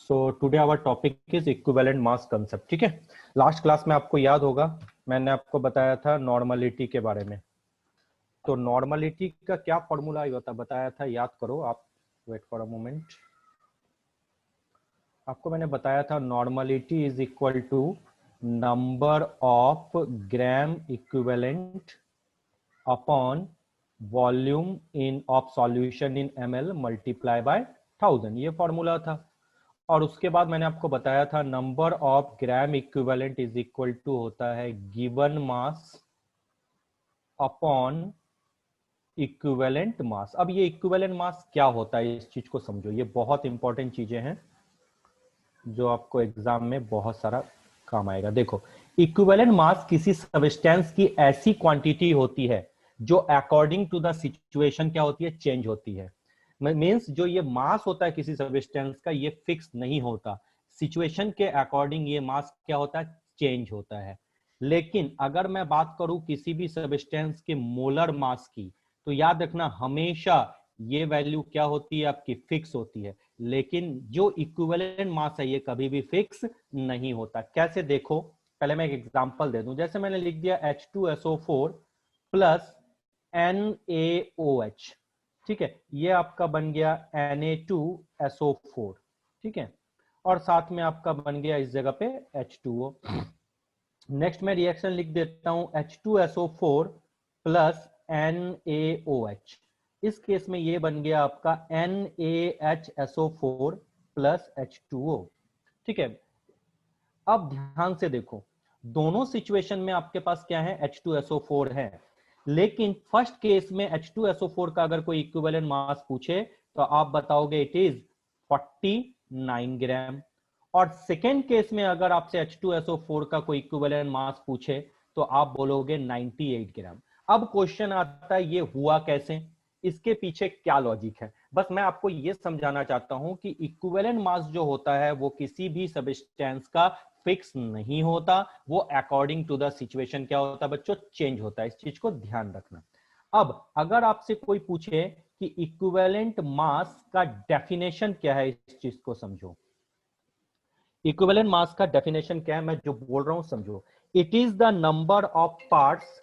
So today our topic is equivalent mass concept. ठीक है, last class में आपको याद होगा मैंने आपको बताया था नॉर्मलिटी के बारे में। तो नॉर्मलिटी का क्या फॉर्मूला बताया था, याद करो आप। Wait for a moment. आपको मैंने बताया था normality is equal to number of gram equivalent upon volume in of solution in ml multiply by 1000, ये फॉर्मूला था। और उसके बाद मैंने आपको बताया था number of gram equivalent is equal to होता है given mass upon equivalent mass. अब ये इक्विवेलेंट मास क्या होता है, इस चीज को समझो, ये बहुत इंपॉर्टेंट चीजें हैं जो आपको एग्जाम में बहुत सारा काम आएगा। देखो, इक्विवेलेंट मास किसी सब्सटेंस की ऐसी क्वांटिटी होती है जो अकॉर्डिंग टू द सिचुएशन क्या होती है, चेंज होती है। मींस जो ये मास होता है किसी सब्सटेंस का, ये फिक्स नहीं होता, सिचुएशन के अकॉर्डिंग ये मास क्या होता है, चेंज होता है। लेकिन अगर मैं बात करूं किसी भी सब्सटेंस के मोलर मास की, तो याद रखना हमेशा ये वैल्यू क्या होती है, आपकी फिक्स होती है। लेकिन जो इक्विवेलेंट मास है ये कभी भी फिक्स नहीं होता। कैसे, देखो पहले मैं एक एग्जांपल दे दूं। जैसे मैंने लिख दिया H2SO4 प्लस NaOH, ठीक है, ये आपका बन गया Na2SO4, ठीक है, और साथ में आपका बन गया इस जगह पे H2O। नेक्स्ट मैं रिएक्शन लिख देता हूं H2SO4 प्लस NaOH। इस केस में ये बन गया आपका NaHSO4 प्लस H2O, ठीक है। अब ध्यान से देखो, दोनों सिचुएशन में आपके पास क्या है, H2SO4 है। लेकिन फर्स्ट केस में H2SO4 का अगर कोई इक्विवेलेंट मास पूछे तो आप बताओगे इट इज 49 ग्राम। और सेकेंड केस में अगर आपसे H2SO4 का कोई इक्विवेलेंट मास पूछे तो आप बोलोगे 98 ग्राम। अब क्वेश्चन आता है ये हुआ कैसे, इसके पीछे क्या लॉजिक है। बस मैं आपको ये समझाना चाहता हूं कि इक्विवेलेंट मास जो होता है वो किसी भी सब्सटेंस का फिक्स नहीं होता, वो अकॉर्डिंग टू द सिचुएशन क्या होता है बच्चों, चेंज होता है। इस चीज को ध्यान रखना। अब अगर आपसे कोई पूछे कि इक्विवेलेंट मास का डेफिनेशन क्या है, इस चीज को समझो। इक्विवेलेंट मास का डेफिनेशन क्या है, मैं जो बोल रहा हूं समझो। It is the number of parts,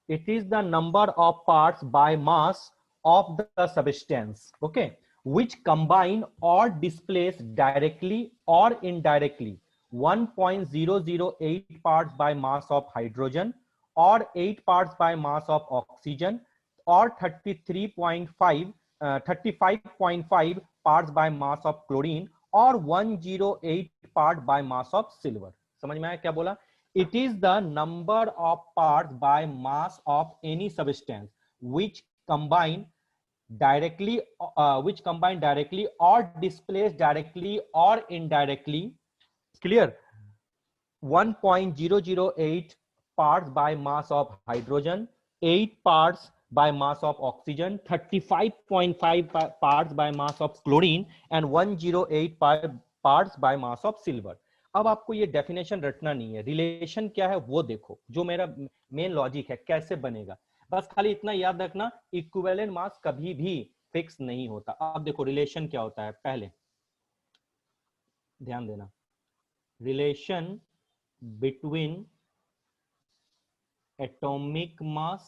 it is the number of parts by mass of the substance, okay, which combine or displace directly or indirectly 1.008 parts by mass of hydrogen or 8 parts by mass of oxygen or 35.5 parts by mass of chlorine or 108 part by mass of silver। समझ में आया क्या बोला? It is the number of parts by mass of any substance which combine directly or displace directly or indirectly, clear, 1.008 parts by mass of hydrogen, 8 parts by mass of oxygen, 35.5 parts by mass of chlorine and 108 parts by mass of silver। अब आपको ये definition रटना नहीं है, relation क्या है वो देखो, जो मेरा मेन लॉजिक है कैसे बनेगा। बस खाली इतना याद रखना, इक्विवेलेंट मास कभी भी फिक्स नहीं होता। अब देखो रिलेशन क्या होता है, पहले ध्यान देना, relation between atomic mass,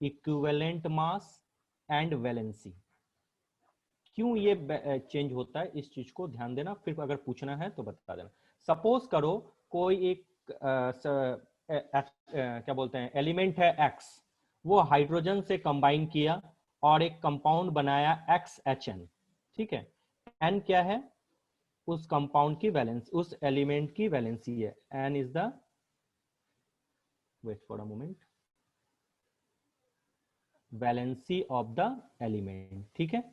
equivalent mass and valency। क्यों ये चेंज होता है, इस चीज को ध्यान देना, फिर अगर पूछना है तो बता देना। सपोज करो कोई एक क्या बोलते हैं एलिमेंट है X, वो हाइड्रोजन से कंबाइन किया और एक कंपाउंड बनाया XHN, ठीक है। N क्या है, उस कंपाउंड की वैलेंस, उस एलिमेंट की वैलेंसी है। N is the, wait for a moment, valency of the element, ठीक है।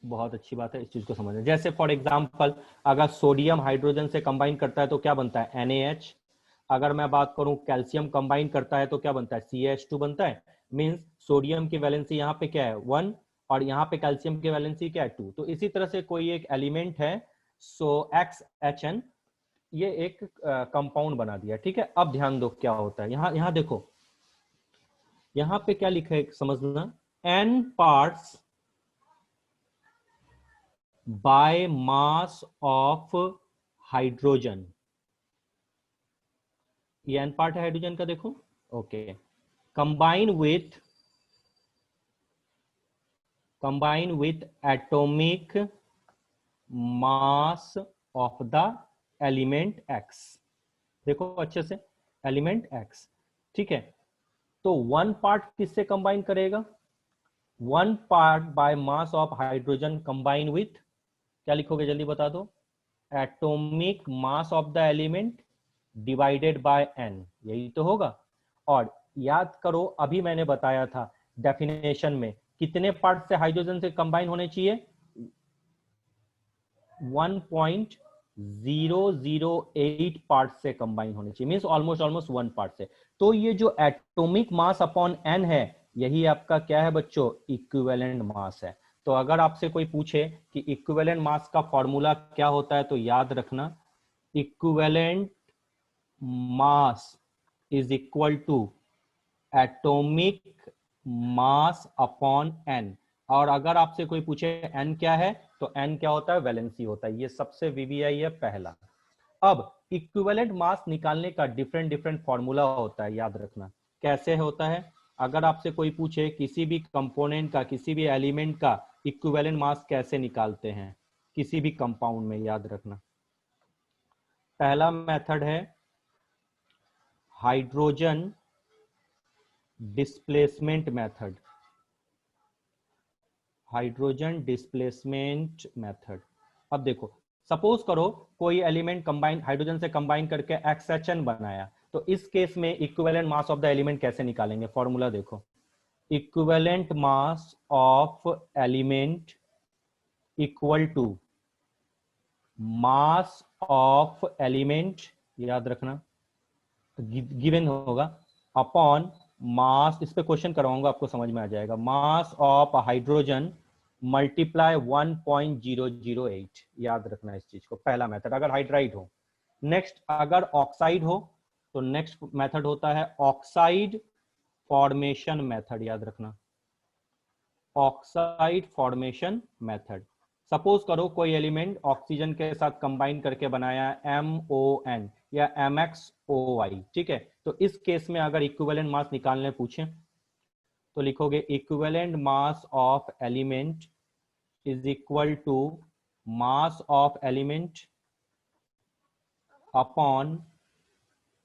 बहुत अच्छी बात है, इस चीज को समझना। जैसे फॉर एग्जांपल अगर सोडियम हाइड्रोजन से कंबाइन करता है तो क्या बनता है, NaH। अगर मैं बात करूं कैल्शियम कंबाइन करता है तो क्या बनता है, CH2 बनता है। मींस सोडियम की वैलेंसी यहाँ पे क्या है 1 और यहाँ पे कैल्शियम की वैलेंसी क्या है 2। तो इसी तरह से कोई एक एलिमेंट है, सो XHN, ये एक कंपाउंड बना दिया, ठीक है। अब ध्यान दो क्या होता है, यहाँ देखो, यहाँ पे क्या लिखा है समझना, N parts by mass of hydrogen, ये एन पार्ट है हाइड्रोजन का, देखो। Okay, combine with atomic mass of the element X. देखो अच्छे से, एलिमेंट एक्स, ठीक है। तो वन पार्ट किससे कंबाइन करेगा? One part by mass of hydrogen combine with, क्या लिखोगे जल्दी बता दो? Atomic mass of the element divided by N, यही तो होगा। और याद करो, अभी मैंने बताया था डेफिनेशन में, कितने पार्ट से हाइड्रोजन से कंबाइन होने चाहिए? 1.008 पार्ट से कंबाइन होने चाहिए, मींस ऑलमोस्ट वन पार्ट से। तो ये जो एटॉमिक मास अपॉन एन है, यही आपका क्या है बच्चों? इक्विवेलेंट मास है। तो अगर आपसे कोई पूछे कि इक्विवेलेंट मास का फॉर्मूला क्या होता है, तो याद रखना, equivalent mass is equal to atomic mass upon N. और अगर आपसे कोई पूछे एन क्या है, तो एन क्या होता है? वैलेंसी होता है। ये सबसे वीवीआई है पहला। अब इक्विवेलेंट मास निकालने का डिफरेंट डिफरेंट फॉर्मूला होता है, याद रखना। कैसे होता है? अगर आपसे कोई पूछे किसी भी कंपोनेंट का, किसी भी एलिमेंट का इक्विवेलेंट मास कैसे निकालते हैं किसी भी कंपाउंड में, याद रखना। पहला मेथड है hydrogen displacement method. Hydrogen displacement method. अब देखो, सपोज करो कोई एलिमेंट कंबाइन, हाइड्रोजन से कंबाइन करके एक्सएचएन बनाया, तो इस केस में equivalent mass of the element कैसे निकालेंगे? फॉर्मूला देखो, equivalent mass of element equal to mass of element, याद रखना, गिवन होगा, अपॉन मास, इस पे क्वेश्चन करवाऊंगा आपको समझ में आ जाएगा, मास ऑफ हाइड्रोजन मल्टीप्लाई 1.008। याद रखना इस चीज को, पहला मेथड अगर हाइड्राइड हो। नेक्स्ट अगर ऑक्साइड हो, तो नेक्स्ट मेथड होता है ऑक्साइड फॉर्मेशन मेथड, याद रखना, ऑक्साइड फॉर्मेशन मेथड। सपोज करो कोई एलिमेंट ऑक्सीजन के साथ कंबाइन करके बनाया MON या MXOI, ठीक है। तो इस केस में अगर इक्विवेलेंट मास निकालने पूछे, तो लिखोगे equivalent mass of element is equal to mass of element upon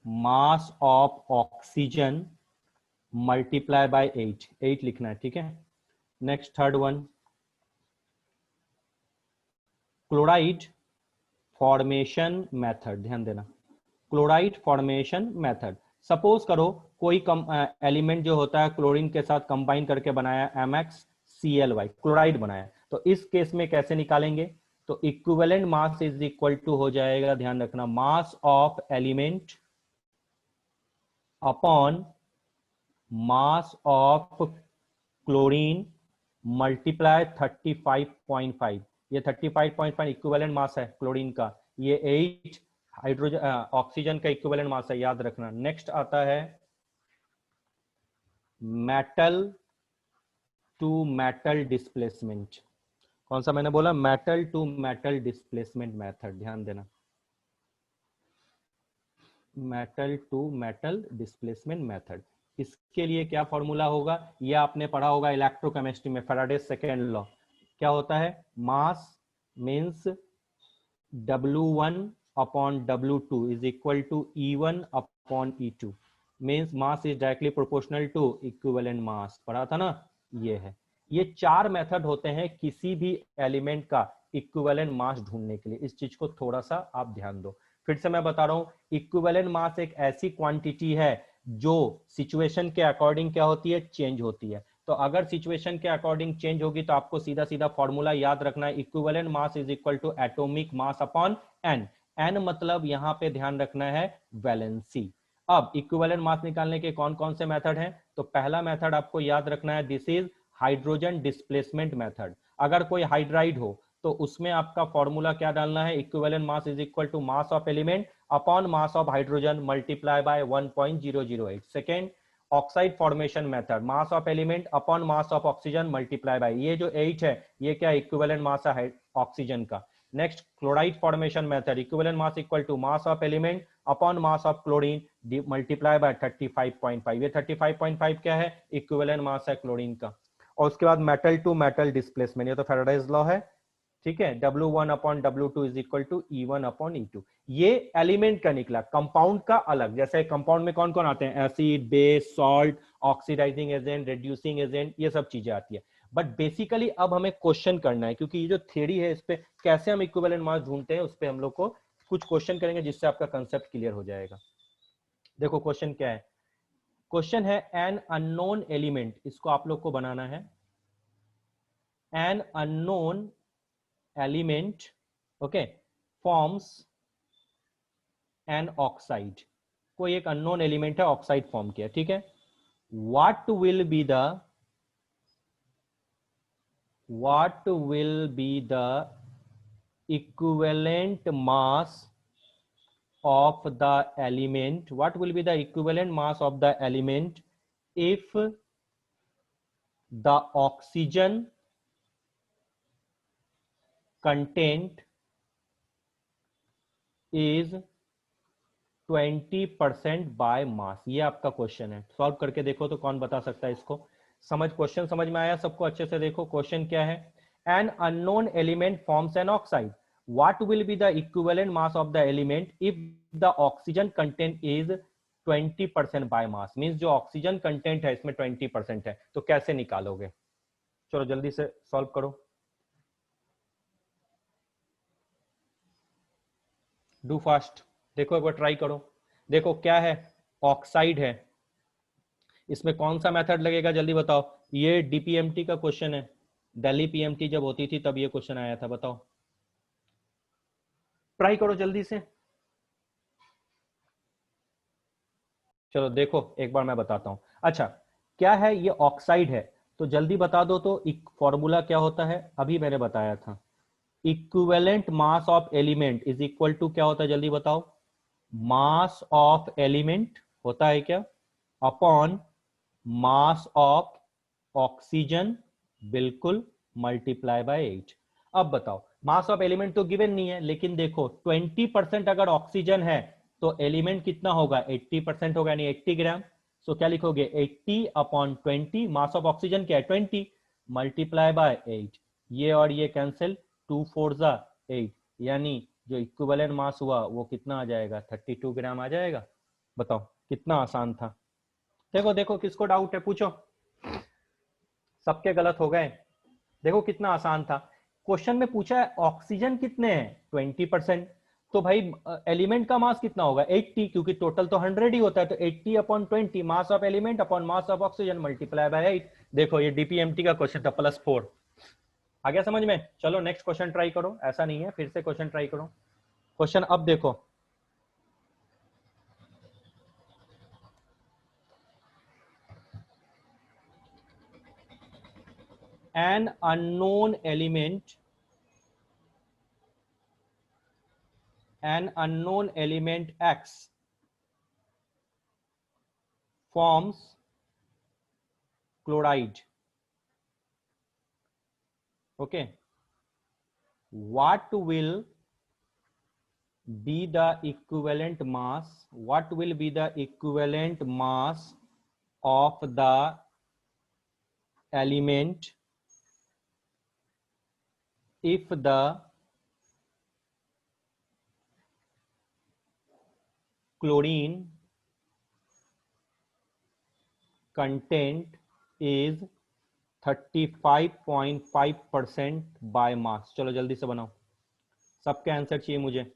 mass of oxygen multiply by 8 लिखना है, ठीक है। Next third one, chloride formation method, ध्यान देना, क्लोराइड फॉर्मेशन मेथड। सपोज करो कोई एलिमेंट जो होता है क्लोरीन के साथ कंबाइन करके बनाया MXCl2, क्लोराइड बनाया, तो इस केस में कैसे निकालेंगे? तो equivalent mass is equal to हो जाएगा, ध्यान रखना, mass of element upon mass of chlorine multiply 35.5। ये 35.5 इक्विवेलेंट मास है क्लोरीन का, ये 8 हाइड्रोजन ऑक्सीजन का इक्विवेलेंट मास है, याद रखना। नेक्स्ट आता है मेटल टू मेटल डिस्प्लेसमेंट। कौन सा मैंने बोला? Metal to metal displacement method, ध्यान देना, metal to metal displacement method. इसके लिए क्या फॉर्मूला होगा? ये आपने पढ़ा होगा इलेक्ट्रोकेमिस्ट्री में, फैराडे सेकेंड लॉ। क्या होता है? Mass means W1 upon W2 is equal to E1 upon E2, means mass is directly proportional to equivalent mass, पढ़ा था ना। ये है, ये चार मेथड होते हैं किसी भी एलिमेंट का इक्विवेलेंट मास ढूंढने के लिए। इस चीज को थोड़ा सा आप ध्यान दो। फिर से मैं बता रहा हूं, इक्विवेलेंट मास एक ऐसी क्वांटिटी है जो सिचुएशन के अकॉर्डिंग क्या होती है? चेंज होती है। तो अगर सिचुएशन के अकॉर्डिंग चेंज होगी, तो आपको सीधा सीधा फॉर्मूला याद रखना है, equivalent mass is equal to atomic mass upon N. N मतलब यहां पे ध्यान रखना है वैलेंसी। अब इक्विवेलेंट मास निकालने के कौन कौन से मेथड हैं? तो पहला मेथड आपको याद रखना है, this is hydrogen displacement method. अगर कोई हाइड्राइड हो, तो उसमें आपका फॉर्मूला क्या डालना है? Equivalent mass is equal to mass of element upon mass of hydrogen multiply by 1.008। Second, oxide formation method, mass of element upon mass of oxygen multiply by, ये जो 8 है, ये क्या इक्विवेलेंट मास है ऑक्सीजन का। Next chloride formation method, equivalent mass equal to mass of element upon mass of chlorine multiply by 35.5। ये 35.5 क्या है, इक्विवेलेंट मास है क्लोरीन का। और उसके बाद मेटल टू मेटल डिस्प्लेसमेंट, ये तो फैराडेज लॉ है, ठीक है, W1 upon W2 is equal to E1 upon E2। ये एलिमेंट का निकला, कंपाउंड का अलग। जैसे कंपाउंड में कौन कौन आते हैं, acid, base, salt, oxidising agent, reducing agent, ये सब चीजें आती है। बट बेसिकली अब हमें क्वेश्चन करना है, क्योंकि ये जो थ्योरी है इस पे कैसे हम इक्विवेलेंट मास ढूंढते हैं, उस पे हम लोग को कुछ क्वेश्चन करेंगे जिससे आपका कंसेप्ट क्लियर हो जाएगा। देखो क्वेश्चन क्या है, क्वेश्चन है एन अननोन एलिमेंट, इसको आप लोग को बनाना है। An unknown element, okay, forms an oxide. कोई एक अननोन एलिमेंट है, ऑक्साइड फॉर्म किया, ठीक है। What will be the equivalent mass of the element, what will be the equivalent mass of the element if the oxygen content is 20% by mass। ये आपका question है, solve करके देखो तो कौन बता सकता है इसको। क्वेश्चन समझ में आया सबको, अच्छे से देखो क्वेश्चन क्या है। An unknown element forms an oxide, what will be the equivalent mass of the element if the oxygen content is 20% by mass। Means जो ऑक्सीजन कंटेंट है इसमें 20% है, तो कैसे निकालोगे। चलो जल्दी से सॉल्व करो, डू फास्ट। देखो एक बार ट्राई करो। देखो क्या है, ऑक्साइड है, इसमें कौन सा मेथड लगेगा जल्दी बताओ। ये डीपीएमटी का क्वेश्चन है, दिल्ली पीएमटी जब होती थी तब ये क्वेश्चन आया था, बताओ, ट्राई करो जल्दी से। चलो देखो एक बार मैं बताता हूं। अच्छा क्या है, ये ऑक्साइड है, तो जल्दी बता दो तो एक फॉर्मूला क्या होता है, अभी मैंने बताया था। Equivalent mass of element is equal to क्या होता है, जल्दी बताओ। मास ऑफ एलिमेंट होता है क्या, अपॉन मास ऑफ ऑक्सीजन, बिल्कुल, मल्टीप्लाई बाय 8। अब बताओ, मास ऑफ एलिमेंट तो गिवन नहीं है, लेकिन देखो 20% अगर ऑक्सीजन है तो एलिमेंट कितना होगा, 80% होगा, यानी 80 ग्राम। सो क्या लिखोगे, 80 अपॉन 20, मास ऑफ ऑक्सीजन क्या है 20, मल्टीप्लाई बाय 8। ये और ये कैंसिल, 2 4 जा 8, यानी जो इक्विवेलेंट मास हुआ वो कितना आ जाएगा, 32 ग्राम आ जाएगा। बताओ कितना आसान था। देखो देखो किसको डाउट है पूछो, सबके गलत हो गए। देखो कितना आसान था, क्वेश्चन में पूछा है ऑक्सीजन कितने हैं 20%, तो भाई एलिमेंट का मास कितना होगा 80, क्योंकि टोटल तो 100 ही होता है, तो 80 upon 20 mass of element upon mass of oxygen multiply by 8। देखो ये डीपीएमटी का क्वेश्चन था, +4 आ गया समझ में। चलो नेक्स्ट क्वेश्चन ट्राई करो, ऐसा नहीं है, फिर से क्वेश्चन ट्राई करो। क्वेश्चन अब देखो, an unknown element X forms chloride, okay, what will be the equivalent mass of the element if the chlorine content is 35.5% by mass. चलो जल्दी से बनाओ, सबके आंसर चाहिए मुझे।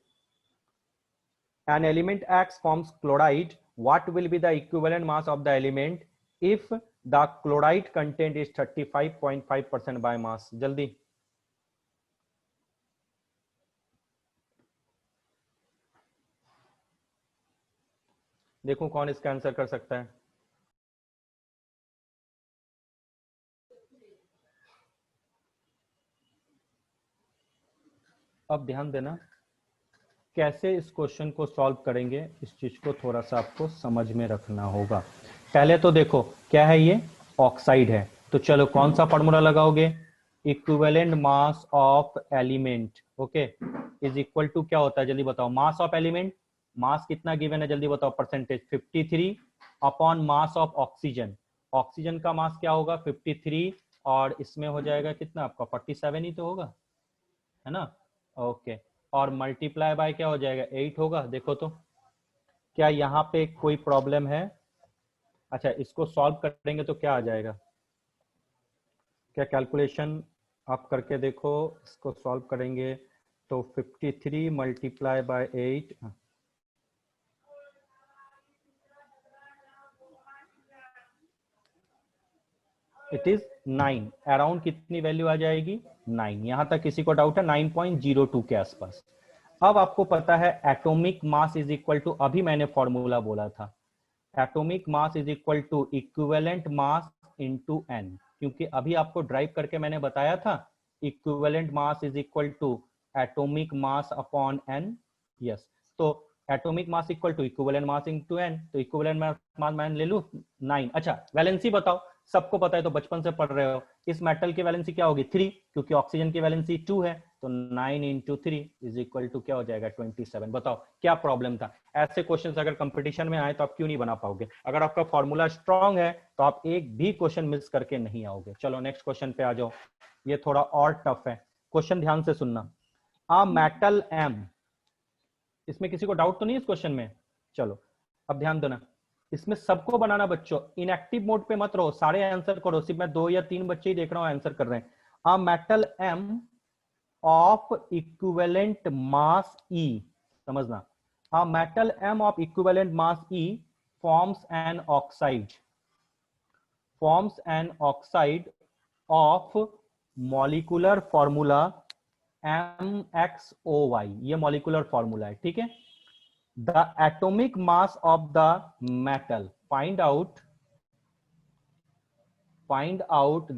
An element X forms chloride, what will be the equivalent mass of the element if the chloride content is 35.5% by mass। जल्दी, देखो कौन इसका आंसर कर सकता है। अब ध्यान देना कैसे इस क्वेश्चन को सॉल्व करेंगे, इस चीज को थोड़ा सा आपको समझ में रखना होगा। पहले तो देखो क्या है, ये ऑक्साइड है, तो चलो कौन सा फॉर्मूला लगाओगे, equivalent mass of element, okay, is equal to क्या होता है जल्दी बताओ, मास ऑफ एलिमेंट, मास कितना गिवन है जल्दी बताओ, percentage 53 upon mass of oxygen, oxygen का मास क्या होगा 53 और इसमें हो जाएगा कितना आपका 47 ही तो होगा, है ना, ओके, और मल्टीप्लाई बाय क्या हो जाएगा 8 होगा। देखो तो क्या यहाँ पे कोई प्रॉब्लम है? अच्छा, इसको सॉल्व करेंगे तो क्या आ जाएगा, क्या कैलकुलेशन आप करके देखो, इसको सॉल्व करेंगे तो 53 multiply by 8, it is 9, around कितनी वैल्यू आ जाएगी 9, यहां तक किसी को डाउट है 9.02 के आसपास। अब आपको पता है atomic mass is equal to, अभी मैंने फॉर्मूला बोला था, atomic mass is equal to equivalent mass into N, क्योंकि अभी आपको ड्राइव करके मैंने बताया था equivalent mass is equal to atomic mass upon N, yes, तो atomic mass equal to equivalent mass into N, तो इक्विवेलेंट मास मैं ले लूं 9। अच्छा, वैलेंसी बताओ, सबको पता है तो बचपन से पढ़ रहे हो, इस मेटल की वैलेंसी क्या होगी 3, क्योंकि ऑक्सीजन की वैलेंसी 2 है, तो 9 इंटू 3 इज इक्वल टू क्या हो जाएगा 27। बताओ क्या प्रॉब्लम था? ऐसे क्वेश्चंस अगर कंपटीशन में आए तो आप क्यों नहीं बना पाओगे? अगर आपका फॉर्मूला स्ट्रांग है तो आप एक भी क्वेश्चन मिस करके नहीं आओगे। चलो नेक्स्ट क्वेश्चन पे आ जाओ, ये थोड़ा और टफ है, क्वेश्चन ध्यान से सुनना। आ मेटल एम, इसमें किसी को डाउट तो नहीं इस क्वेश्चन में? चलो अब ध्यान देना, इसमें सबको बनाना बच्चों, इनएक्टिव मोड पे मत रहो, सारे आंसर करो, सिर्फ मैं 2 या 3 बच्चे ही देख रहा हूं आंसर कर रहे हैं। A metal M of equivalent mass E, समझना, a metal M of equivalent mass E forms an oxide of molecular formula MXOY, ये molecular formula है, ठीक है। The atomic mass of the metal, find out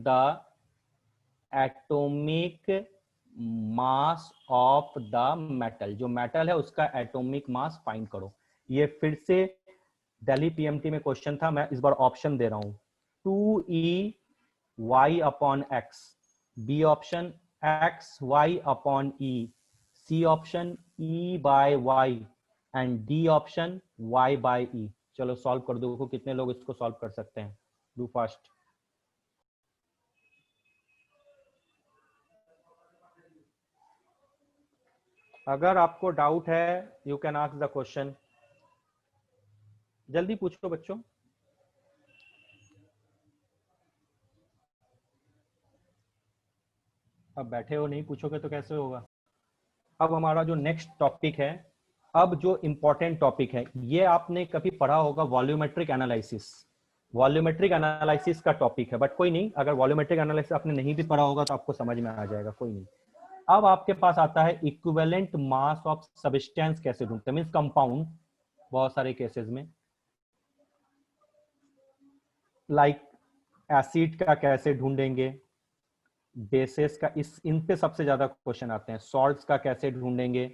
the atomic mass of the metal, जो metal है उसका atomic mass find करो। ये फिर से दिल्ली पीएमटी में क्वेश्चन था, मैं इस बार ऑप्शन दे रहा हूं, 2E upon X, B option XY upon E, C option E by Y and D option Y by E. चलो सॉल्व कर दो, कितने लोग इसको सॉल्व कर सकते हैं, डू फास्ट। अगर आपको डाउट है you can ask the question, जल्दी पूछो बच्चों। अब बैठे हो, नहीं पूछोगे तो कैसे होगा। अब हमारा जो नेक्स्ट टॉपिक है, अब जो इंपॉर्टेंट टॉपिक है, ये आपने कभी पढ़ा होगा, वॉल्यूमेट्रिक एनालिसिस, वॉल्यूमेट्रिक एनालिसिस का टॉपिक है, बट कोई नहीं, अगर वॉल्यूमेट्रिक एनालिसिस आपने नहीं भी पढ़ा होगा तो आपको समझ में आ जाएगा, कोई नहीं। अब आपके पास आता है इक्विवेलेंट मास ऑफ सब्सटेंस कैसे ढूंढते हैं, मींस कंपाउंड, बहुत सारे केसेस में, लाइक एसिड का कैसे ढूंढेंगे, बेसिस का, इस इन पे सबसे ज्यादा क्वेश्चन आते हैं, सॉल्ट्स का कैसे ढूंढेंगे,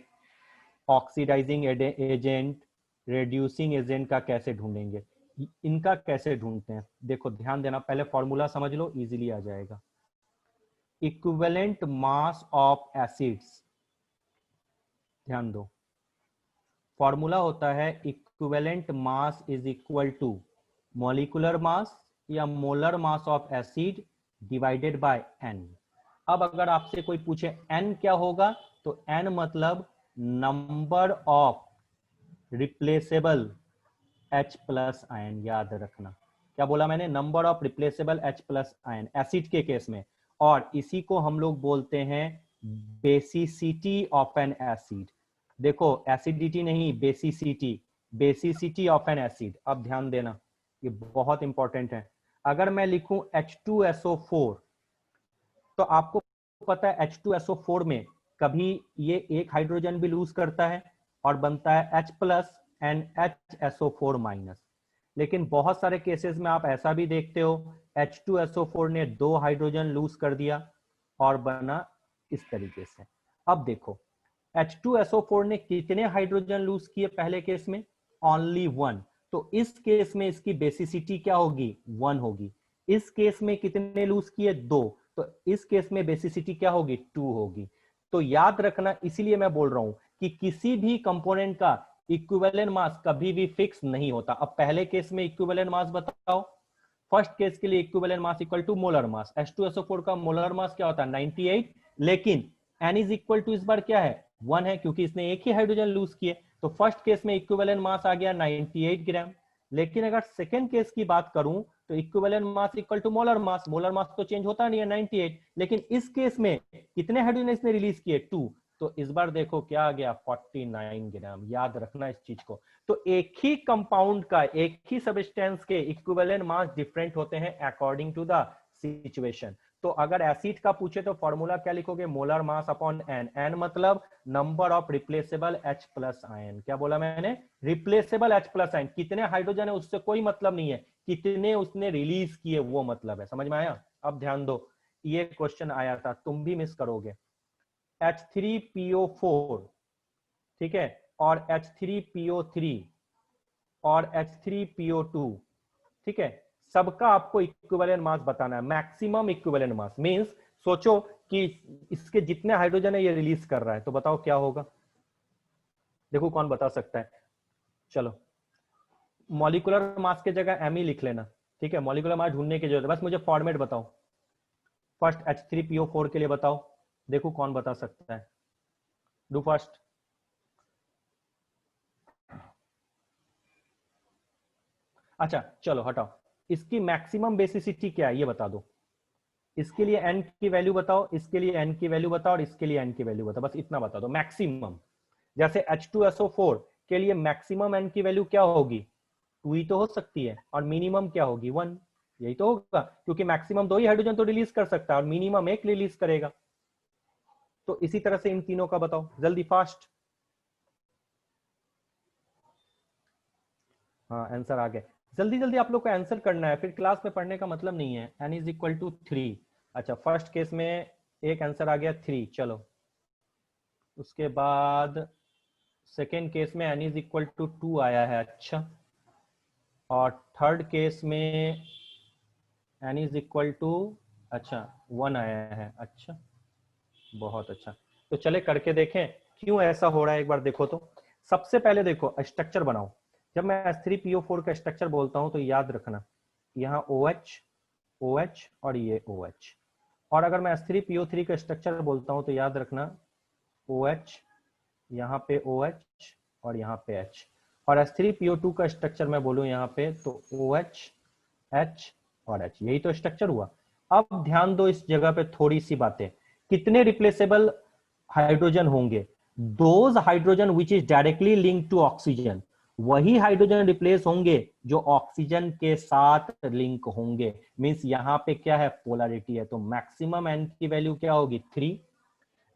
ऑक्सीडाइजिंग एजेंट, रेड्यूसिंग एजेंट का कैसे ढूंढेंगे, इनका कैसे ढूंढते हैं। देखो ध्यान देना, पहले फॉर्मूला समझ लो, इजीली आ जाएगा। इक्विवेलेंट मास ऑफ एसिड्स, ध्यान दो, फॉर्मूला होता है equivalent mass is equal to molecular mass या molar mass of acid divided by n. अब अगर आपसे कोई पूछे एन क्या होगा, तो एन मतलब number of replaceable H plus ion, याद रखना, क्या बोला मैंने, number of replaceable H plus ion acid के केस में, और इसी को हम लोग बोलते हैं बेसिसिटी ऑफ एन एसिड। देखो एसिडिटी नहीं, basicity, basicity of N acid. अब ध्यान देना, ये बहुत इंपॉर्टेंट है। अगर मैं लिखूं H2SO4, तो आपको पता है H2SO4 में कभी ये एक हाइड्रोजन भी लूज करता है और बनता है H plus and HSO4 minus. लेकिन बहुत सारे केसेस में आप ऐसा भी देखते हो H2SO4 ने 2 हाइड्रोजन लूज कर दिया और बना इस तरीके से। अब देखो H2SO4 ने कितने हाइड्रोजन लूज किए पहले केस में, ओनली 1, तो इस केस में इसकी बेसिसिटी क्या होगी 1 होगी। इस केस में कितने लूज किए 2, तो इस केस में बेसिसिटी क्या होगी, 2 होगी। तो याद रखना, इसीलिए मैं बोल रहा हूं कि किसी भी कंपोनेंट का इक्विवेलेंट मास कभी भी फिक्स नहीं होता। अब पहले केस में इक्विवेलेंट मास बताओ। फर्स्ट केस के लिए equivalent mass equal to molar mass. H2SO4 का मोलर मास क्या होता है, 98, लेकिन N इज इक्वल टू इस बार क्या है, 1 है, क्योंकि इसने एक ही हाइड्रोजन लूज किए। तो फर्स्ट केस में इक्विवेलेंट मास आ गया 98 ग्राम। लेकिन अगर सेकेंड केस की बात करूं तो equivalent mass equal to molar mass. Molar mass तो चेंज होता नहीं है 98, लेकिन इस केस में कितने हाइड्रोजन इसने रिलीज किए, 2। तो इस बार देखो क्या आ गया, 49 ग्राम। याद रखना इस चीज को। तो एक ही कंपाउंड का, एक ही सब्सटेंस के इक्विवेलेंट मास डिफरेंट होते हैं अकॉर्डिंग टू द सिचुएशन। तो अगर एसिड का पूछे तो फॉर्मूला क्या लिखोगे, molar mass upon N. N मतलब number of replaceable H plus ion. क्या बोला मैंने, रिप्लेसेबल H प्लस आयन। कितने हाइड्रोजन है उससे कोई मतलब नहीं है, कितने उसने रिलीज किए वो मतलब है। समझ में आया। अब ध्यान दो, ये क्वेश्चन आया था, तुम भी मिस करोगे। H3PO4, ठीक है, और H3PO3 और H3PO2, ठीक है, सबका आपको इक्विवेलेंट मास बताना है। मैक्सिमम इक्विवेलेंट मास मींस, सोचो कि इसके जितने हाइड्रोजन है ये रिलीज कर रहा है, तो बताओ क्या होगा। देखो कौन बता सकता है। चलो, मॉलिक्यूलर मास के जगह एम ही लिख लेना, ठीक है। मॉलिक्यूलर मास ढूंढने की जरूरत है, बस मुझे फॉर्मेट बताओ। फर्स्ट H3PO4 के लिए बताओ, देखो कौन बता सकता है। Do first. अच्छा चलो हटाओ, इसकी मैक्सिमम बेसिसिटी क्या है ये बता दो। इसके लिए n की वैल्यू बताओ, इसके लिए n की वैल्यू बताओ, और इसके लिए n की वैल्यू बताओ, बस इतना बता दो मैक्सिमम। जैसे H2SO4 के लिए मैक्सिमम n की वैल्यू क्या होगी, 2 ही तो हो सकती है, और मिनिमम क्या होगी, 1। यही तो होगा, क्योंकि मैक्सिमम 2 ही हाइड्रोजन तो रिलीज कर सकता है और मिनिमम 1 रिलीज करेगा। तो इसी तरह से इन तीनों का बताओ जल्दी, फास्ट। हाँ आंसर आ गए। जल्दी जल्दी आप लोग को आंसर करना है, फिर क्लास में पढ़ने का मतलब नहीं है। n is equal to 3। अच्छा, फर्स्ट केस में एक आंसर आ गया 3। चलो, उसके बाद सेकेंड केस में n इज इक्वल टू 2 आया है। अच्छा, और थर्ड केस में n इज इक्वल टू, अच्छा, 1 आया है। अच्छा, बहुत अच्छा। तो चले करके देखें क्यों ऐसा हो रहा है, एक बार देखो तो। सबसे पहले देखो स्ट्रक्चर बनाओ। जब मैं H3PO4 का स्ट्रक्चर बोलता हूं तो याद रखना, यहाँ OH, OH और ये OH। और अगर मैं H3PO3 का स्ट्रक्चर बोलता हूं तो याद रखना, OH, यहाँ पे OH और यहाँ पे H। और H3PO2 का स्ट्रक्चर मैं बोलूं यहाँ पे तो OH, H और H। यही तो स्ट्रक्चर हुआ। अब ध्यान दो इस जगह पे थोड़ी सी बातें। कितने रिप्लेसेबल हाइड्रोजन होंगे, those hydrogen which is directly link to oxygen. वही हाइड्रोजन रिप्लेस होंगे जो ऑक्सीजन के साथ लिंक होंगे। मींस यहाँ पे क्या है, पोलैरिटी है। तो मैक्सिमम एन की वैल्यू क्या होगी, 3।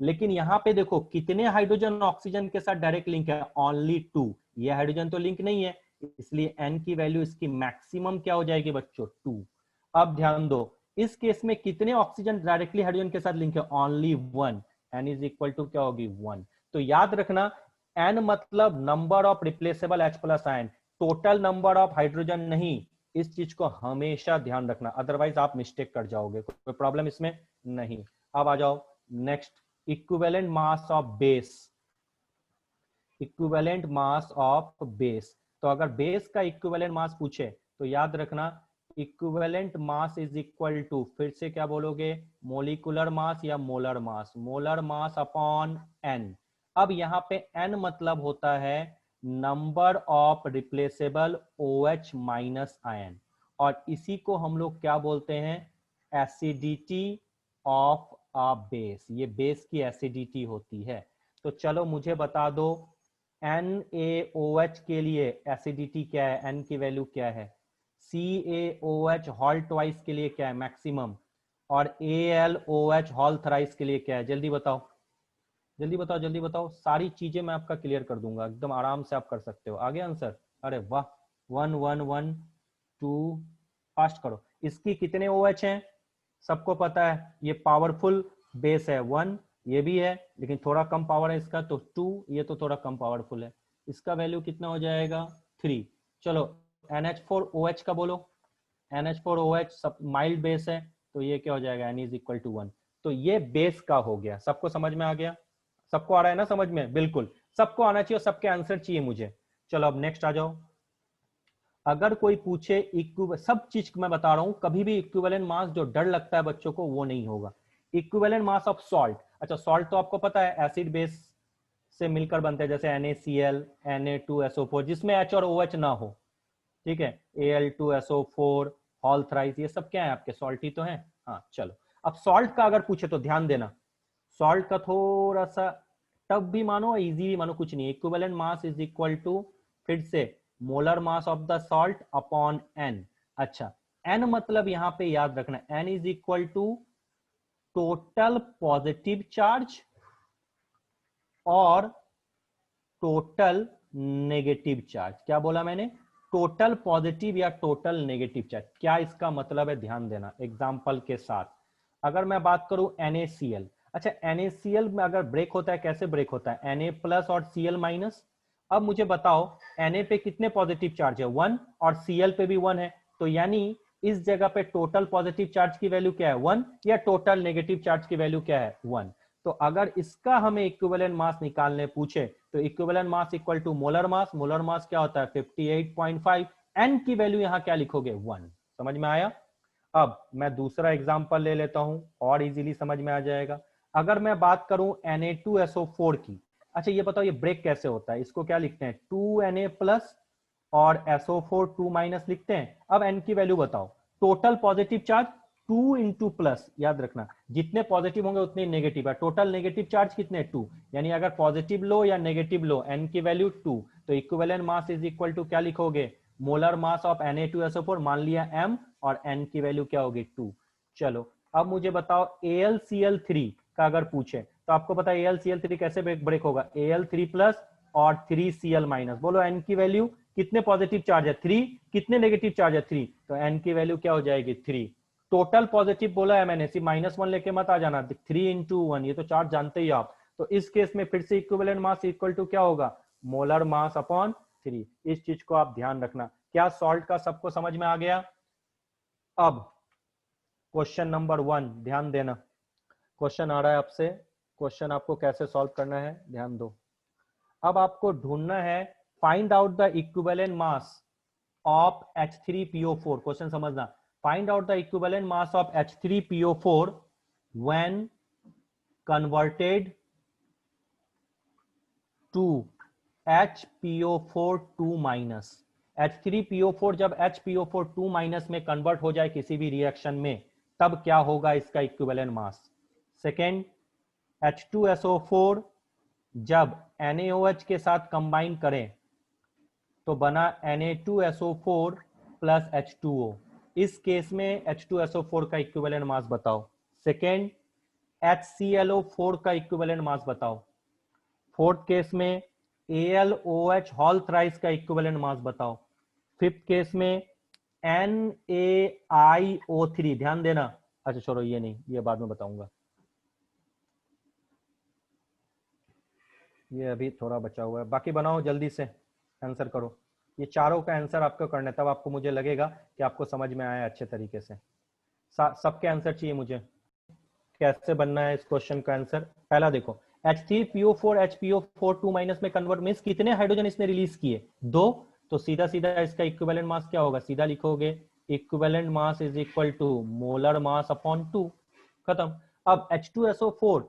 लेकिन यहाँ पे देखो कितने हाइड्रोजन ऑक्सीजन के साथ डायरेक्ट लिंक है, ओनली 2। ये हाइड्रोजन तो लिंक नहीं है, इसलिए n की वैल्यू इसकी मैक्सिमम क्या हो जाएगी बच्चों, 2। अब ध्यान दो, इस केस में कितने ऑक्सीजन डायरेक्टली हाइड्रोजन के साथ लिंक है, only 1। n is equal to क्या होगी, 1। तो याद रखना, n मतलब number of replaceable H plus ion, total number of hydrogen नहीं। इस चीज को हमेशा ध्यान रखना, अदरवाइज आप मिस्टेक कर जाओगे। कोई प्रॉब्लम इसमें नहीं। अब आ जाओ next, equivalent mass of base. Equivalent mass of base, तो अगर बेस का इक्विवेलेंट मास पूछे तो याद रखना, equivalent mass is equal to, फिर से क्या बोलोगे, मोलिकुलर मास या molar mass. Molar mass upon N. अब यहाँ पे एन मतलब होता है number of replaceable OH minus ion, और इसी को हम लोग क्या बोलते हैं, एसिडिटी ऑफ अ बेस। ये बेस की एसिडिटी होती है। तो चलो मुझे बता दो, NaOH के लिए एसिडिटी क्या है, N की वैल्यू क्या है, CaOH हॉल ट्वाइस के लिए क्या है, मैक्सिमम, और AlOH हॉल थराइस के लिए क्या है, जल्दी बताओ, जल्दी बताओ, जल्दी बताओ। सारी चीजें मैं आपका क्लियर कर दूंगा, एकदम आराम से आप कर सकते हो। आगे आंसर, अरे वाह, 1 1 1 2, फास्ट करो। इसकी कितने OH हैं, सबको पता है, ये पावरफुल बेस है 1, ये भी है लेकिन थोड़ा कम पावर है इसका, तो 2, ये तो थोड़ा कम पावरफुल है। इसका वैल्यू कितना हो जाएगा, 3। चलो NH4OH का बोलो। NH4OH सब माइल्ड बेस है, तो ये क्या हो जाएगा, n इज इक्वल टू 1। तो ये बेस का हो गया। सबको समझ में आ गया? सबको आ रहा है ना समझ में? बिल्कुल सबको आना चाहिए और सबके आंसर चाहिए मुझे। चलो अब नेक्स्ट आ जाओ। अगर कोई पूछे सब चीज मैं बता रहा हूं, कभी भी इक्विवेलेंट मास जो डर लगता है बच्चों को वो नहीं होगा। इक्विवेलेंट मास ऑफ सॉल्ट, अच्छा सॉल्ट तो आपको पता है एसिड बेस से मिलकर बनते हैं, जैसे NaCl, Na2SO4 जिसमें H और OH ना हो, ठीक है, Al2SO4, हॉल थ्राइस, ये सब क्या है आपके सॉल्ट ही तो है। हाँ चलो, अब सॉल्ट का अगर पूछे तो ध्यान देना, सॉल्ट का थोड़ा सा टफ भी मानो इजी भी मानो, कुछ नहीं। Equivalent mass is equal to, फिर से molar mass of the salt upon n। अच्छा n मतलब यहां पे याद रखना, n is equal to total positive charge और टोटल नेगेटिव चार्ज। क्या बोला मैंने? टोटल पॉजिटिव या टोटल नेगेटिव चार्ज। क्या इसका मतलब है, ध्यान देना एग्जांपल के साथ। अगर मैं बात करूं NaCl, अच्छा NaCl में अगर ब्रेक होता है, कैसे ब्रेक होता है, Na प्लस और Cl माइनस। अब मुझे बताओ Na पे कितने पॉजिटिव चार्ज है, 1, और Cl पे भी 1 है, तो यानी इस जगह पे टोटल पॉजिटिव चार्ज की वैल्यू क्या है, 1, या टोटल नेगेटिव चार्ज की वैल्यू क्या है, 1। तो अगर इसका हमें इक्विवेलेंट मास निकालने पूछे तो equivalent mass equal to molar mass, molar mass क्या होता है 58.5, n की वैल्यू यहां क्या लिखोगे, 1। समझ में आया? अब मैं दूसरा एग्जांपल ले लेता हूं और इजीली समझ में आ जाएगा। अगर मैं बात करूं Na2SO4 की, अच्छा ये बताओ ये ब्रेक कैसे होता है, इसको क्या लिखते हैं, 2Na प्लस और SO4 2 माइनस लिखते हैं। अब n की वैल्यू बताओ, total positive charge 2 into plus, याद रखना जितने पॉजिटिव होंगे उतने नेगेटिव है, टोटल नेगेटिव चार्ज कितने 2, यानी अगर पॉजिटिव लो या नेगेटिव लो, n की वैल्यू 2, तो equivalent mass is equal to क्या लिखोगे, मोलर मास ऑफ Na2SO4 मान लिया m, और n की वैल्यू क्या होगी 2। चलो अब मुझे बताओ AlCl3 का अगर पूछे तो आपको पता है AlCl3 कैसे ब्रेक होगा, Al3 प्लस और 3Cl माइनस। बोलो n की वैल्यू, कितने पॉजिटिव चार्ज है 3, कितने नेगेटिव चार्ज है 3, तो n की वैल्यू क्या हो जाएगी 3। टोटल पॉजिटिव बोला है मैंने, सिर्फ -1 लेके मत आ जाना, 3 इंटू 1, ये तो चार्ज जानते ही आप। तो इस केस में फिर से इक्विवेलेंट मास इक्वल टू क्या होगा, मोलर मास अपॉन 3। इस चीज को आप ध्यान रखना। क्या सॉल्ट का सबको समझ में आ गया? अब क्वेश्चन नंबर 1 ध्यान देना, क्वेश्चन आ रहा है आपसे, क्वेश्चन आपको कैसे सॉल्व करना है ध्यान दो। अब आपको ढूंढना है find out the equivalent mass of H3PO4। Question समझना, find out the equivalent mass of H3PO4 when converted to HPO4 2 minus. H3PO4 जब HPO4 2 माइनस में कन्वर्ट हो जाए किसी भी रिएक्शन में, तब क्या होगा इसका इक्विवेलेंट मास। सेकेंड, H2SO4 जब NaOH के साथ कंबाइन करें तो बना Na2SO4 प्लस H2O। इस केस में H2SO4 का इक्विवेलेंट मास बताओ। सेकेंड, HClO4 का इक्विवेलेंट मास बताओ। फोर्थ केस में AlOH हॉल थ्राइस का इक्विवेलेंट मास बताओ। फिफ्थ केस में NaIO3, ध्यान देना, अच्छा छोड़ो ये नहीं, ये बाद में बताऊंगा, ये अभी थोड़ा बचा हुआ है। बाकी बनाओ जल्दी से, आंसर करो। ये चारों का आंसर आपको करना है, तब आपको मुझे लगेगा कि आपको समझ में आया अच्छे तरीके से। सबके आंसर चाहिए मुझे। कैसे बनना है इस क्वेश्चन का आंसर? पहला देखो, H3PO4 HPO4 2 माइनस में कन्वर्ट मींस कितने हाइड्रोजन इसने रिलीज किए, 2। तो सीधा सीधा इसका इक्विवेलेंट मास क्या होगा, सीधा लिखोगे equivalent mass is equal to molar mass upon 2, खत्म। अब H2SO4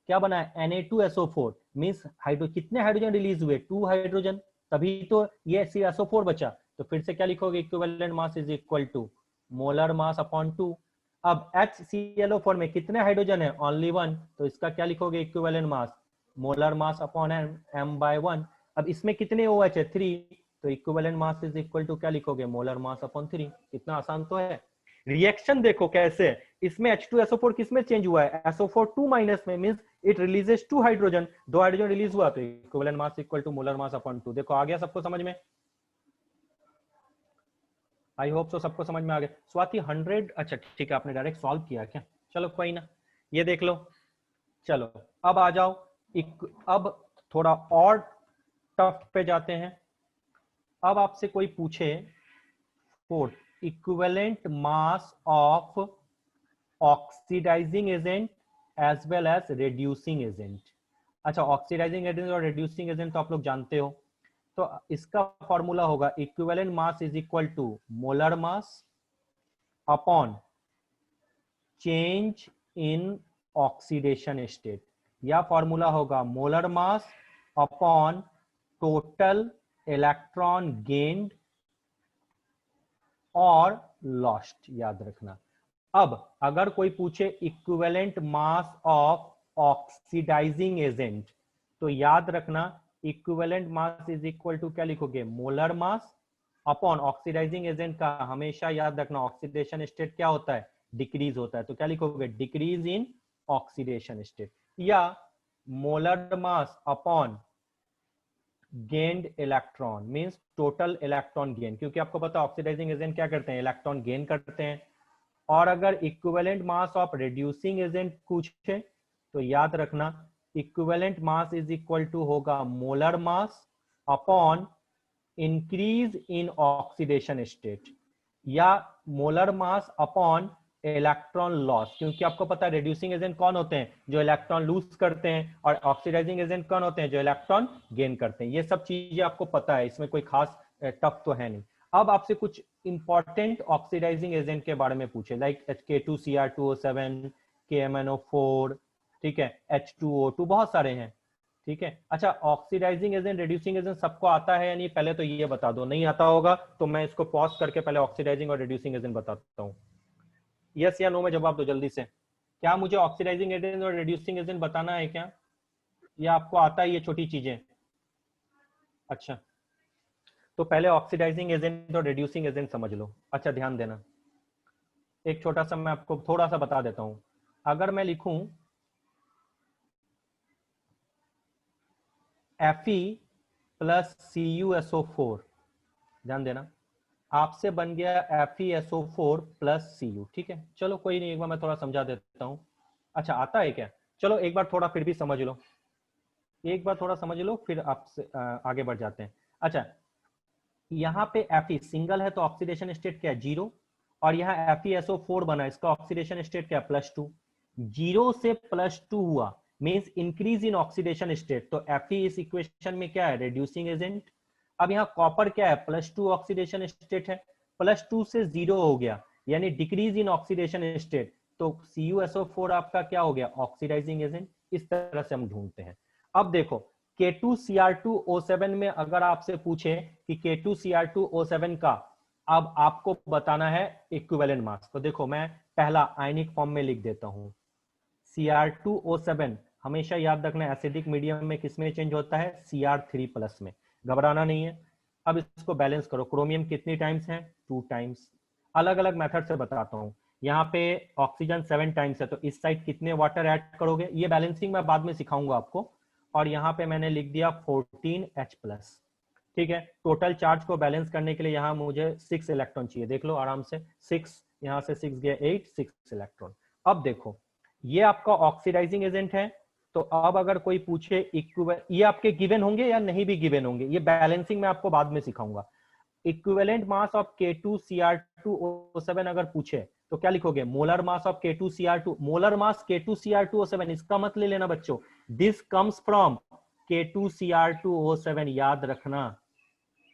क्या बना है, Na2SO4 मींस कितने हाइड्रोजन रिलीज हुए, 2 हाइड्रोजन, तभी तो ये SO4 बचा। तो फिर से क्या लिखोगे, equivalent mass is equal to molar mass upon 2। अब HClO4 में कितने हाइड्रोजन है, ओनली 1, तो इसका क्या लिखोगे, equivalent mass molar mass upon m/1। अब इसमें कितने OH है, 3, तो equivalent mass is equal to क्या लिखोगे, मोलर मास अपॉन 3। कितना आसान तो है। रिएक्शन देखो कैसे है, इसमें H2SO4 किसमें चेंज हुआ है, SO4 2 माइनस में, means it releases 2 hydrogen, 2 hydrogen release हुआ, तो equivalent mass equal to molar mass upon 2। देखो आ गया सबको समझ में? आई होप सो सबको समझ में आ गया। स्वाति 100, अच्छा ठीक है, आपने डायरेक्ट सॉल्व किया क्या, चलो कोई ना, ये देख लो। चलो अब आ जाओ, अब थोड़ा और टफ पे जाते हैं। अब आपसे कोई पूछे fourth, equivalent mass of oxidising agent as well as reducing agent. अच्छा, ऑक्सीडाइजिंग एजेंट और रिड्यूसिंग एजेंट तो आप लोग जानते हो, तो इसका फॉर्मूला होगा equivalent mass is equal to molar mass upon change in oxidation state, या फॉर्मूला होगा molar mass upon total electron gained और लॉस्ट, याद रखना। अब अगर कोई पूछे equivalent mass of oxidising agent, तो याद रखना equivalent mass is equal to क्या लिखोगे, molar mass upon oxidising agent का हमेशा याद रखना ऑक्सीडेशन स्टेट क्या होता है, डिक्रीज होता है, तो क्या लिखोगे, डिक्रीज इन ऑक्सीडेशन स्टेट, या molar mass upon gained electron means total electron gain, क्योंकि आपको पता है ऑक्सीडाइजिंग एजेंट क्या करते हैं, इलेक्ट्रॉन गेन करते हैं। और अगर equivalent mass of reducing agent पूछे तो याद रखना equivalent mass is equal to होगा molar mass upon increase in oxidation state, या molar mass upon electron loss, क्योंकि आपको पता है रिड्यूसिंग एजेंट कौन होते हैं, जो इलेक्ट्रॉन लूज करते हैं, और ऑक्सीडाइजिंग एजेंट कौन होते हैं, जो इलेक्ट्रॉन गेन करते हैं। ये सब चीजें आपको पता है, इसमें कोई खास टफ तो है नहीं। अब आपसे कुछ इंपॉर्टेंट ऑक्सीडाइजिंग एजेंट के बारे में पूछे, लाइक K2Cr2O7, KMnO4, ठीक है, H2O2, बहुत सारे हैं, ठीक है। अच्छा, ऑक्सीडाइजिंग एजेंट रिड्यूसिंग एजेंट सबको आता है या नहीं, पहले तो ये बता दो, नहीं आता होगा तो मैं इसको पॉज करके पहले ऑक्सीडाइजिंग और रिड्यूसिंग एजेंट बताता हूँ। यस या नो में जवाब दो जल्दी से, क्या मुझे ऑक्सीडाइजिंग एजेंट और रिड्यूसिंग एजेंट बताना है क्या, या आपको आता है ये छोटी चीजें? अच्छा, तो पहले ऑक्सीडाइजिंग एजेंट और रिड्यूसिंग एजेंट समझ लो। अच्छा, ध्यान देना, एक छोटा सा मैं आपको थोड़ा सा बता देता हूं। अगर मैं लिखूं Fe प्लस CuSO4, ध्यान देना, आपसे बन गया FeSO4 प्लस Cu, ठीक है। चलो कोई नहीं, एक बार मैं थोड़ा समझा देता हूं। अच्छा, आता है क्या? चलो एक बार थोड़ा फिर भी समझ लो, एक बार थोड़ा समझ लो, फिर आपसे आगे बढ़ जाते हैं। अच्छा, यहाँ पे Fe सिंगल है तो ऑक्सीडेशन स्टेट क्या है, 0, और यहाँ FeSO4 बना, इसका ऑक्सीडेशन स्टेट क्या है, +2। 0 से +2 हुआ means increase in oxidation state, तो Fe इस इक्वेशन में क्या है, रिड्यूसिंग एजेंट। अब यहाँ कॉपर क्या है, +2 ऑक्सीडेशन स्टेट है, +2 से 0 हो गया यानी डिक्रीज इन ऑक्सीडेशन स्टेट, तो CuSO4 आपका क्या हो गया, ऑक्सीडाइजिंग एजेंट। इस तरह से हम ढूंढते हैं। अब देखो K2Cr2O7 में अगर आपसे पूछे कि K2Cr2O7 का अब आपको बताना है इक्विवेलेंट मास, तो देखो मैं पहला आयनिक फॉर्म में लिख देता हूं, Cr2O7 हमेशा याद रखना एसिडिक मीडियम में किसमें चेंज होता है, Cr3+ में, घबराना नहीं है। अब इसको बैलेंस करो, क्रोमियम कितनी टाइम्स है, 2 टाइम्स। अलग अलग मेथड से बताता हूं, यहाँ पे ऑक्सीजन 7 टाइम्स है, तो इस साइड कितने वाटर ऐड करोगे, ये बैलेंसिंग मैं बाद में सिखाऊंगा आपको। और यहाँ पे मैंने लिख दिया 14H+, ठीक है। टोटल चार्ज को बैलेंस करने के लिए यहाँ मुझे 6 इलेक्ट्रॉन चाहिए, देख लो आराम से, 6 यहाँ से 6 गया 8, 6 इलेक्ट्रॉन। अब देखो ये आपका ऑक्सीडाइजिंग एजेंट है, तो अब अगर कोई पूछे ये आपके गिवन होंगे या नहीं भी गिवन होंगे, ये बैलेंसिंग मैं आपको बाद में सिखाऊंगा। इक्विवेलेंट मास ऑफ K2Cr2O7 अगर पूछे तो क्या लिखोगे, molar mass of K2Cr2, molar mass K2Cr2O7, इसका मत ले लेना बच्चों, दिस कम्स फ्रॉम K2Cr2O7, याद रखना,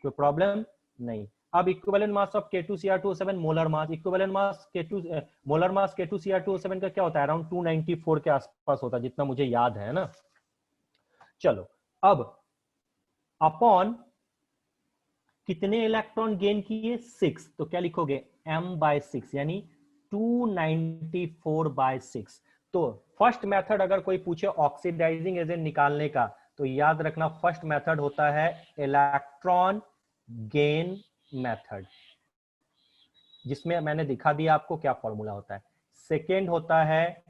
कोई प्रॉब्लम नहीं। अब equivalent mass of K2Cr2O7 molar mass, equivalent mass molar mass K2Cr2O7 का क्या होता है, अराउंड 294 के आसपास होता है, जितना मुझे याद है ना। चलो, अब अपॉन कितने इलेक्ट्रॉन गेन किए, 6, तो क्या लिखोगे, m/6 यानी 294/6। तो फर्स्ट मेथड अगर कोई पूछे ऑक्सीडाइजिंग एजेंट निकालने का, तो याद रखना फर्स्ट मेथड होता है इलेक्ट्रॉन गेन मेथड, जिसमें मैंने दिखा दिया आपको क्या फॉर्मूला होता है। सेकेंड होता है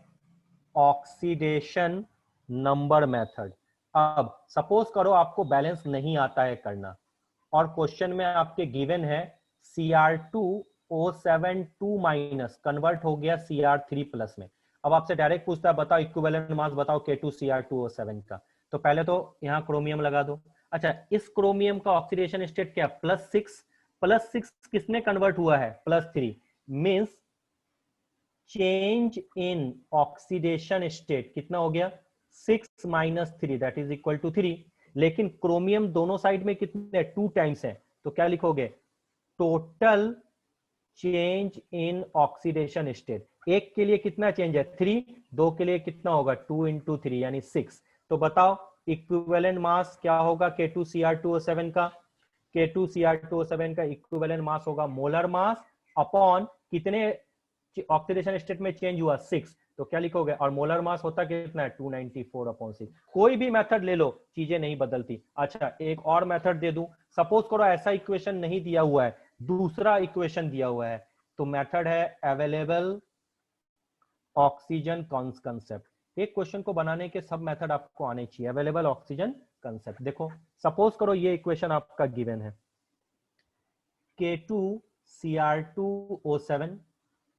ऑक्सीडेशन नंबर मेथड। अब सपोज करो आपको बैलेंस नहीं आता है करना, और क्वेश्चन में आपके गिवन है Cr2O7 2- कन्वर्ट हो गया Cr3+ में। अब आपसे डायरेक्ट पूछता है बताओ इक्विवेलेंट मास बताओ K2Cr2O7 का, तो पहले तो यहाँ क्रोमियम लगा दो। अच्छा, इस क्रोमियम का ऑक्सीडेशन स्टेट क्या, +6, +6 किसने कन्वर्ट हुआ है, +3, means change in oxidation state कितना हो गया 6 minus 3 that is equal to 3, लेकिन क्रोमियम दोनों साइड में कितने 2 टाइम्स है, तो क्या लिखोगे total change in oxidation state. एक के लिए कितना चेंज है 3, दो के लिए कितना होगा 2 इंटू 3 यानी 6। तो बताओ इक्विवेलेंट मास क्या होगा K2Cr2O7 का, K2Cr2O7 का इक्विवेलेंट मास होगा मोलर मास अपॉन कितने ऑक्सीडेशन स्टेट में चेंज हुआ 6, तो क्या लिखोगे, और मोलर मास होता कितना है 294/6। कोई भी मेथड ले लो चीजें नहीं बदलती। अच्छा एक और मेथड दे दूं, सपोज करो ऐसा इक्वेशन नहीं दिया हुआ है, दूसरा इक्वेशन दिया हुआ है, तो मेथड है अवेलेबल ऑक्सीजन कंसेप्ट। एक क्वेश्चन को बनाने के सब मेथड आपको आने चाहिए। अवेलेबल ऑक्सीजन कंसेप्ट देखो, सपोज करो ये इक्वेशन आपका गिवन है K2Cr2O7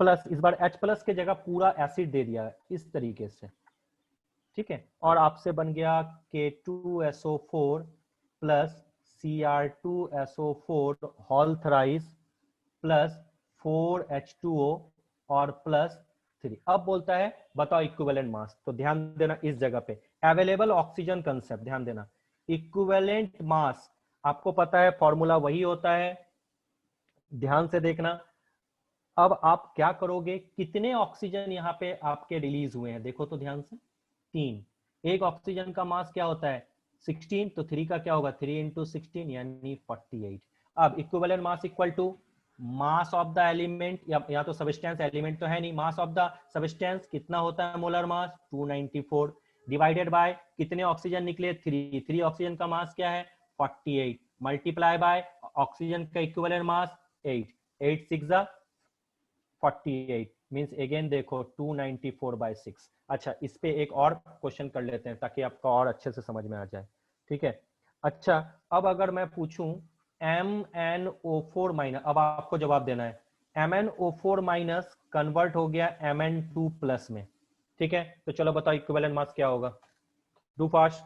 प्लस, इस बार H प्लस के जगह पूरा एसिड दे दिया है इस तरीके से, ठीक है, और आपसे बन गया K2SO4 plus Cr2SO4 whole thrice plus 4H2O और प्लस 3। अब बोलता है बताओ इक्विवेलेंट मास, तो ध्यान देना इस जगह पे अवेलेबल ऑक्सीजन कंसेप्ट, ध्यान देना इक्विवेलेंट मास आपको पता है फॉर्मूला वही होता है, ध्यान से देखना। अब आप क्या करोगे, कितने ऑक्सीजन यहाँ पे आपके रिलीज हुए हैं देखो तो ध्यान से, 3। एक ऑक्सीजन का मास क्या होता है 16, तो 3 का क्या होगा 3 इंटू 16 यानी 48। अब equivalent mass equal to mass of the element, या तो सबस्टेंस, एलिमेंट तो है नहीं, मास ऑफ द सबस्टेंस कितना होता है मोलर मास 294 डिवाइडेड बाय कितने ऑक्सीजन निकले 3, 3 ऑक्सीजन का मास क्या है 48 मल्टीप्लाई बाय ऑक्सीजन का इक्विवेलेंट मास 8, 8 6 48 मींस अगेन देखो 294/6। अच्छा इस पे एक और क्वेश्चन कर लेते हैं ताकि आपका और अच्छे से समझ में आ जाए, ठीक है। अच्छा अब अगर मैं पूछूं MnO4 माइनस, अब आपको जवाब देना है MnO4 माइनस कन्वर्ट हो गया Mn2 प्लस में, ठीक है, तो चलो बताओ इक्विवेलेंट मास क्या होगा, डू फास्ट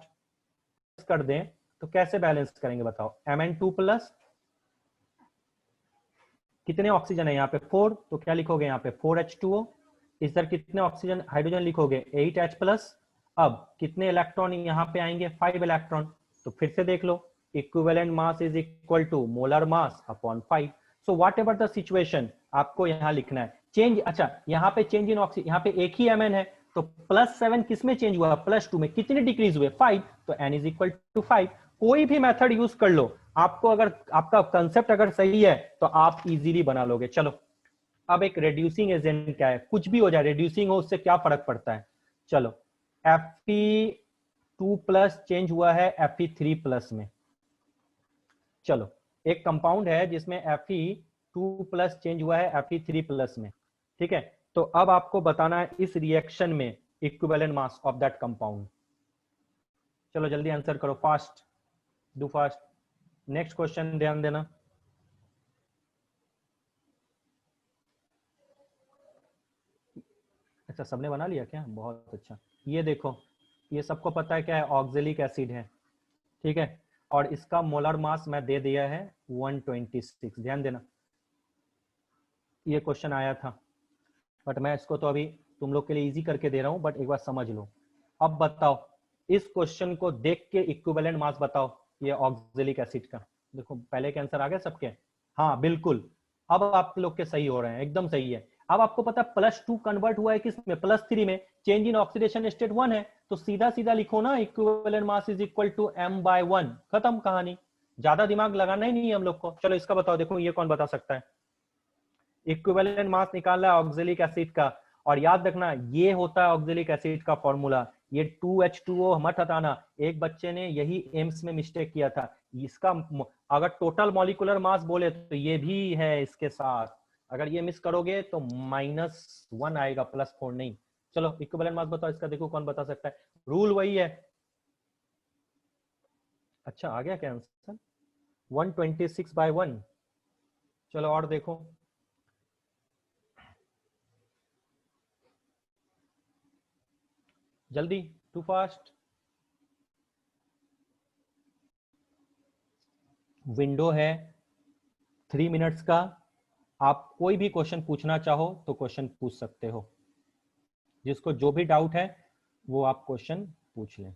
कर दें तो कैसे बैलेंस करेंगे बताओ, Mn2 प्लस कितने ऑक्सीजन है यहाँ पे 4, तो क्या लिखोगे यहाँ पे 4H2O, इधर कितने ऑक्सीजन हाइड्रोजन लिखोगे 8H प्लस। अब कितने इलेक्ट्रॉन यहाँ पे आएंगे 5 इलेक्ट्रॉन, तो फिर से देख लो equivalent mass is equal to molar mass upon 5। So whatever the situation आपको यहाँ लिखना है चेंज। अच्छा यहाँ पे चेंज इन ऑक्सीजन, यहाँ पे एक ही Mn है, तो +7 किस में चेंज हुआ +2 में, कितने डिक्रीज हुए 5, तो n इज इक्वल टू 5। कोई भी मेथड यूज कर लो, आपको अगर आपका कंसेप्ट अगर सही है तो आप इजीली बना लोगे। चलो अब एक रिड्यूसिंग एजेंट क्या है, कुछ भी हो जाए रिड्यूसिंग हो उससे क्या फर्क पड़ता है। चलो Fe2 प्लस चेंज हुआ है Fe3 प्लस में, चलो एक कंपाउंड है जिसमें Fe2 प्लस चेंज हुआ है Fe3 प्लस में, ठीक है, तो अब आपको बताना है इस रिएक्शन में equivalent mass of that compound. चलो जल्दी आंसर करो, fast, do fast. Next question ध्यान देना, अच्छा सबने बना लिया क्या, बहुत अच्छा। ये देखो ये सबको पता है क्या है, ऑक्जेलिक एसिड है, ठीक है, और इसका मोलर मास मैं दे दिया है 126। ध्यान देना ये क्वेश्चन आया था, बट मैं इसको तो अभी तुम लोग के लिए इजी करके दे रहा हूं, बट एक बार समझ लो। अब बताओ इस क्वेश्चन को देख के इक्विवेलेंट मास बताओ ये ऑक्जेलिक एसिड का। देखो पहले के आंसर आ गए सबके, हाँ बिल्कुल, अब आप लोग के सही हो रहे हैं, एकदम सही है। अब आपको पता है +2 कन्वर्ट हुआ है किसमें +3 में, चेंज इन ऑक्सीडेशन स्टेट 1 है, तो सीधा सीधा लिखो ना equivalent mass is equal to m/1, खत्म कहानी, ज्यादा दिमाग लगाना ही नहीं है हम लोग को। चलो इसका बताओ, देखो ये कौन बता सकता है, इक्विवेलेंट मास निकालना है ऑक्जेलिक एसिड का, और याद रखना ये होता है ऑक्जेलिक एसिड का फॉर्मूला, ये 2H2O मत हटाना, एक बच्चे ने यही एम्स में मिस्टेक किया था, इसका अगर टोटल मॉलिक्यूलर मास बोले तो ये भी है इसके साथ, अगर ये मिस करोगे तो -1 आएगा, +4 नहीं। चलो इक्विवेलेंट मास बताओ इसका, देखो कौन बता सकता है, रूल वही है। अच्छा आ गया क्या आंसर, 126/1। चलो और देखो, जल्दी, टू फास्ट। विंडो है 3 मिनट्स का, आप कोई भी क्वेश्चन पूछना चाहो तो क्वेश्चन पूछ सकते हो, जिसको जो भी डाउट है वो आप क्वेश्चन पूछ लें।